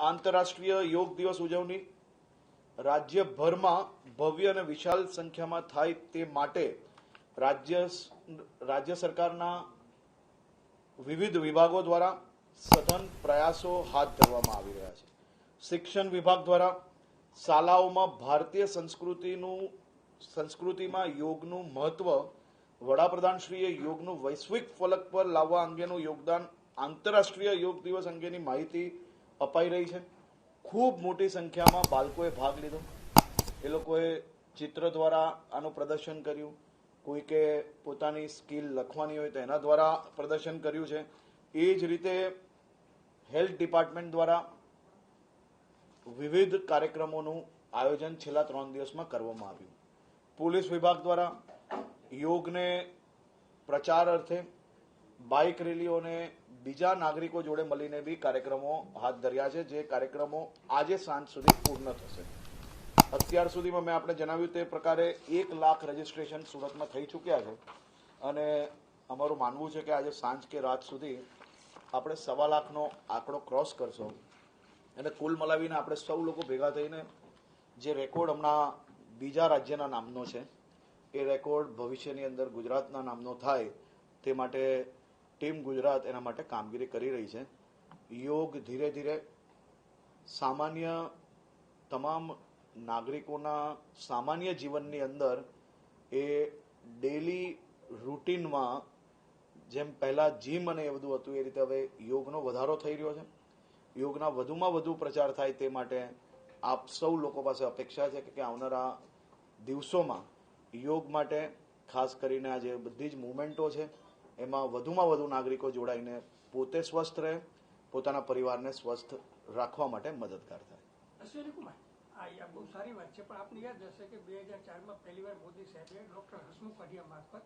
આંતરરાષ્ટ્રીય યોગ દિવસ ઉજવણી રાજ્યભરમાં ભવ્ય અને વિશાળ સંખ્યામાં થાય તે માટે રાજ્ય સરકારના વિવિધ વિભાગો દ્વારા સઘન પ્રયાસો હાથ ધરવામાં આવી રહ્યા છે. શિક્ષણ વિભાગ દ્વારા શાળાઓમાં ભારતીય સંસ્કૃતિમાં યોગનું મહત્વ, વડાપ્રધાનશ્રીએ યોગનું વૈશ્વિક ફલક પર લાવવા અંગેનું યોગદાન, આંતરરાષ્ટ્રીય યોગ દિવસ અંગેની માહિતી અપાઈ રહી છે. ખૂબ મોટી સંખ્યામાં બાળકોએ ભાગ લીધો. એ લોકોએ ચિત્ર દ્વારા આનું પ્રદર્શન કર્યું, કોઈકે પોતાની સ્કિલ લખવાની હોય તો એના દ્વારા પ્રદર્શન કર્યું છે. એ જ રીતે હેલ્થ ડિપાર્ટમેન્ટ દ્વારા વિવિધ કાર્યક્રમોનું આયોજન છેલ્લા 3 દિવસમાં કરવામાં આવ્યું. પોલીસ વિભાગ દ્વારા યોગને પ્રચાર અર્થે બાઇક રેલીઓને બીજા નાગરિકો જોડે મળીને બી કાર્યક્રમો હાથ ધર્યા છે, જે કાર્યક્રમો આજે સાંજ સુધી પૂર્ણ થશે. અત્યાર સુધીમાં મેં આપણે જણાવ્યું તે પ્રકારે 1 લાખ રજીસ્ટ્રેશન સુરતમાં થઈ ચૂક્યા છે અને અમારું માનવું છે કે આજે સાંજ કે રાત સુધી આપણે 1.25 લાખનો આંકડો ક્રોસ કરશો અને કુલ મલાવીને આપણે સૌ લોકો ભેગા થઈને જે રેકોર્ડ હમણાં બીજા રાજ્યના નામનો છે એ રેકોર્ડ ભવિષ્યની અંદર ગુજરાતના નામનો થાય તે માટે ટીમ ગુજરાત એના માટે કામગીરી કરી રહી છે. યોગ ધીરે ધીરે સામાન્ય તમામ નાગરિકોના સામાન્ય જીવનની અંદર એ ડેલી રૂટીનમાં જેમ પહેલાં જીમ અને એ બધું હતું એ રીતે હવે યોગનો વધારો થઈ રહ્યો છે. યોગના વધુમાં વધુ પ્રચાર થાય તે માટે આપ સૌ લોકો પાસે અપેક્ષા છે કે આવનારા દિવસોમાં યોગ માટે ખાસ કરીને આ જે બધી જ મુવમેન્ટો છે એમાં વધુમાં વધુ નાગરિકો જોડાઈને પોતે સ્વસ્થ રહે, પોતાના પરિવારને સ્વસ્થ રાખવા માટે મદદગાર થાય. અશ્વિની કુમાર, આ બહુ સારી વાત છે, પણ આપને યાદ હશે કે 2004માં પહેલીવાર મોદી સાહેબે ડોક્ટર હસમુખ અઢિયા મારફત